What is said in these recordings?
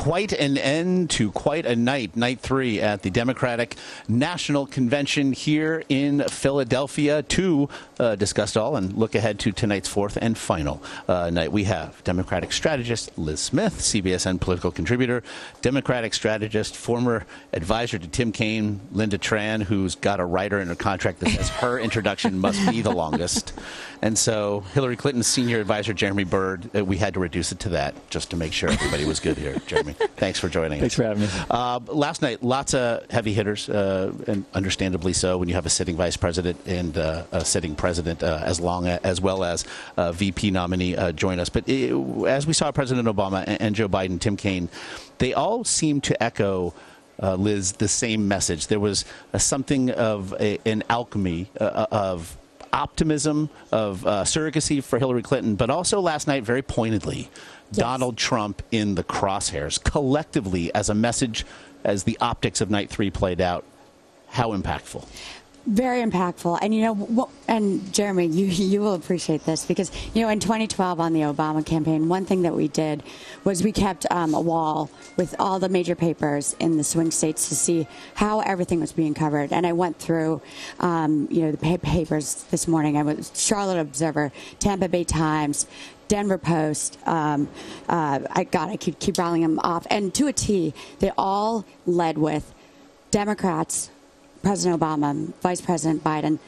Quite an end to quite a night, night 3 at the Democratic National Convention here in Philadelphia. To discuss it all and look ahead to tonight's 4th and final night, we have Democratic strategist Liz Smith, CBSN political contributor, Democratic strategist, former advisor to Tim Kaine, Lynda Tran, who's got a writer in a contract that says her introduction must be the longest. And so Hillary Clinton's senior advisor, Jeremy Bird, we had to reduce it to that just to make sure everybody was good here. Jeremy, thanks for joining us. Thanks for having me. Last night, lots of heavy hitters, and understandably so, when you have a sitting vice president and a sitting president, as well as a VP nominee join us. But as we saw President Obama and Joe Biden, Tim Kaine, they all seem to echo, Liz, the same message. There was something of an alchemy of optimism, of surrogacy for Hillary Clinton, but also last night, very pointedly, yes, Donald Trump in the crosshairs. Collectively, as a message, as the optics of night 3 played out, how impactful? Very impactful. And, you know, and Jeremy, you will appreciate this because, you know, in 2012 on the Obama campaign, one thing that we did was we kept a wall with all the major papers in the swing states to see how everything was being covered. And I went through, you know, the papers this morning. I was Charlotte Observer, Tampa Bay Times, Denver Post. I keep rattling them off. And to a T, they all led with Democrats, President Obama, Vice President Biden,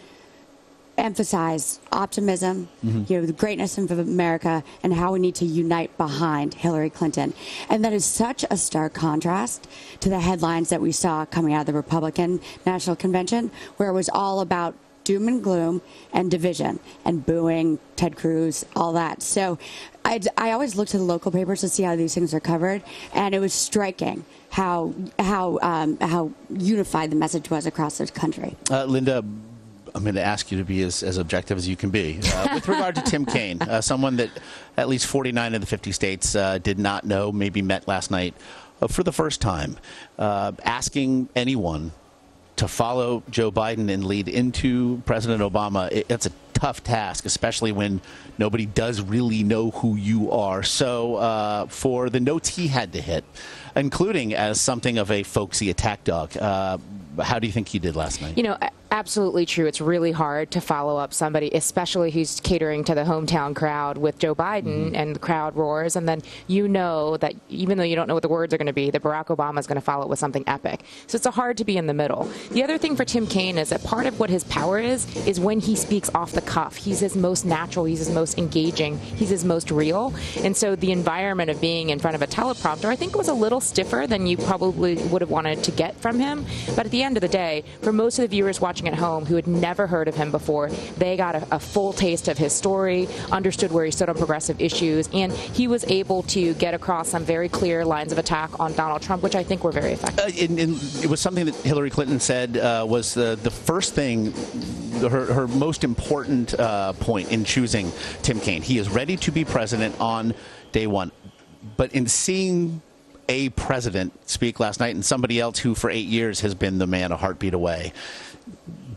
emphasize optimism, you know, the greatness of America, and how we need to unite behind Hillary Clinton. And that is such a stark contrast to the headlines that we saw coming out of the Republican National Convention, where it was all about doom and gloom and division and booing Ted Cruz, all that. So I always look to the local papers to see how these things are covered, and it was striking how unified the message was across the country. Lynda, I'm going to ask you to be as objective as you can be. With regard to Tim Kaine, someone that at least 49 of the 50 states did not know, maybe met last night for the first time, asking anyone to follow Joe Biden and lead into President Obama, it's a tough task, especially when nobody does really know who you are. So for the notes he had to hit, including as something of a folksy attack dog, how do you think he did last night? You know, absolutely true. It's really hard to follow up somebody, especially who's catering to the hometown crowd with Joe Biden and the crowd roars. And then you know that even though you don't know what the words are going to be, that Barack Obama is going to follow it with something epic. So it's hard to be in the middle. The other thing for Tim Kaine is that part of what his power is when he speaks off the cuff. He's his most natural. He's his most engaging. He's his most real. And so the environment of being in front of a teleprompter, I think, was a little stiffer than you probably would have wanted to get from him. But at the end of the day, for most of the viewers watching at home who had never heard of him before, they got a full taste of his story, understood where he stood on progressive issues, and he was able to get across some very clear lines of attack on Donald Trump, which I think were very effective. It was something that Hillary Clinton said was the first thing, her most important point in choosing Tim Kaine. He is ready to be president on day one. But in seeing a president speak last night and somebody else who for 8 years has been the man a heartbeat away,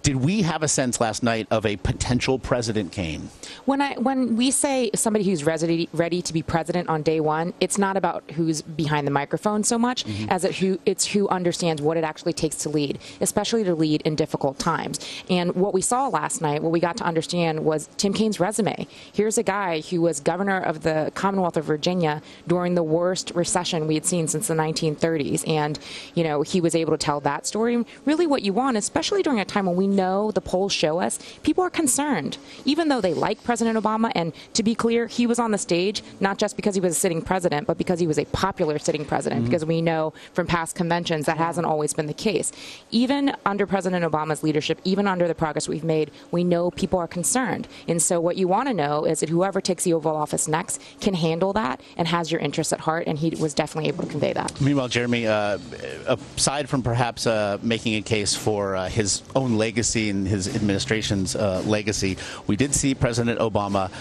did we have a sense last night of a potential President Kaine? When we say somebody who's ready to be president on day one, it's not about who's behind the microphone so much as it's who understands what it actually takes to lead, especially to lead in difficult times. And what we saw last night, what we got to understand was Tim Kaine's resume. Here's a guy who was governor of the Commonwealth of Virginia during the worst recession we had seen since the 1930s. And, you know, he was able to tell that story. Really what you want, especially during a time when we know the polls show us people are concerned, even though they like President Obama. And to be clear, he was on the stage not just because he was a sitting president, but because he was a popular sitting president, because we know from past conventions that hasn't always been the case. Even under President Obama's leadership, even under the progress we've made, we know people are concerned. And so what you want to know is that whoever takes the Oval Office next can handle that and has your interests at heart, and he was definitely able to convey that. Meanwhile, Jeremy, aside from perhaps making a case for his own legacy and his administration's legacy, we did see President Obama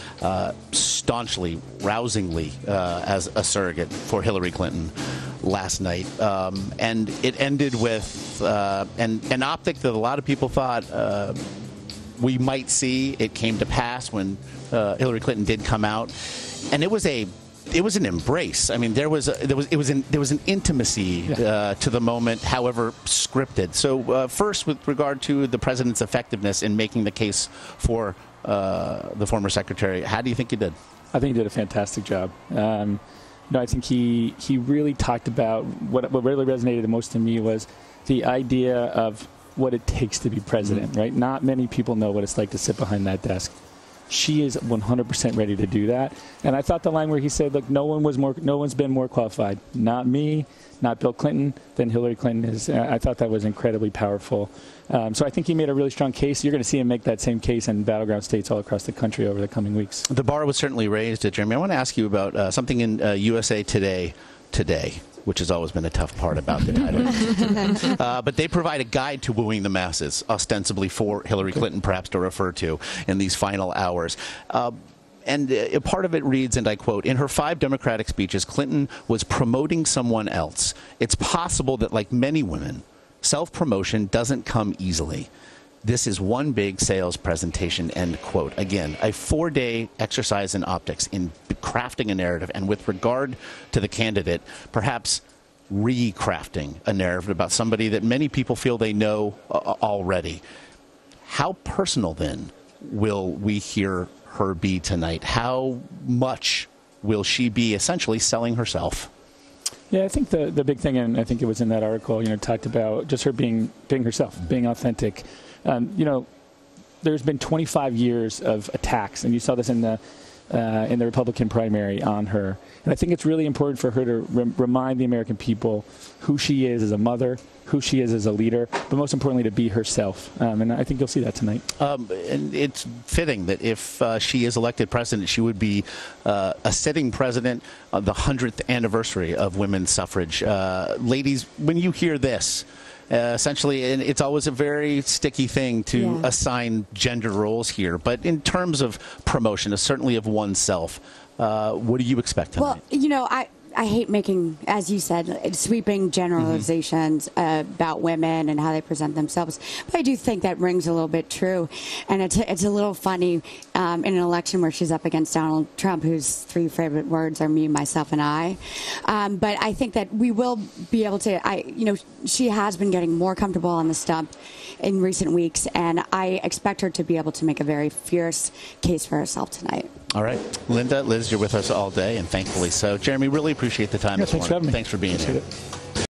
staunchly, rousingly as a surrogate for Hillary Clinton last night. And it ended with an optic that a lot of people thought we might see. It came to pass when Hillary Clinton did come out. And it was a it was an embrace. I mean, there was an intimacy to the moment, however scripted. So first, with regard to the president's effectiveness in making the case for the former secretary, how do you think he did? I think he did a fantastic job. I think he really talked about what really resonated the most to me was the idea of what it takes to be president, right? Not many people know what it's like to sit behind that desk. She is 100% ready to do that. And I thought the line where he said, look, no one's been more qualified. Not me, not Bill Clinton, than Hillary Clinton is. I thought that was incredibly powerful. So I think he made a really strong case. You're going to see him make that same case in battleground states all across the country over the coming weeks. The bar was certainly raised, Jeremy. I want to ask you about something in USA Today, which has always been a tough part about the title. But they provide a guide to wooing the masses, ostensibly for Hillary Clinton, perhaps to refer to in these final hours. And a part of it reads, and I quote, "In her 5 Democratic speeches, Clinton was promoting someone else. It's possible that, like many women, self-promotion doesn't come easily. This is one big sales presentation," end quote. Again, a 4-day exercise in optics, in crafting a narrative, and with regard to the candidate, perhaps recrafting a narrative about somebody that many people feel they know already. How personal, then, will we hear her be tonight? How much will she be essentially selling herself? Yeah, I think the big thing, and I think it was in that article, talked about just her being herself, being authentic. There's been 25 years of attacks, and you saw this in the Republican primary on her. And I think it's really important for her to remind the American people who she is as a mother, who she is as a leader, but most importantly, to be herself. And I think you'll see that tonight. And it's fitting that if she is elected president, she would be a sitting president of the 100th anniversary of women's suffrage. Ladies, when you hear this, essentially, and it's always a very sticky thing to assign gender roles here, but in terms of promotion, certainly of oneself, what do you expect tonight? Well, I hate making, as you said, sweeping generalizations about women and how they present themselves. But I do think that rings a little bit true. And it's a little funny in an election where she's up against Donald Trump, whose 3 favorite words are me, myself, and I. But I think that we will be able to, she has been getting more comfortable on the stump in recent weeks. And I expect her to be able to make a very fierce case for herself tonight. All right. Lynda, Liz, you're with us all day, and thankfully so. Jeremy, really appreciate the time this morning. Thanks for having me. Thanks for being here. It.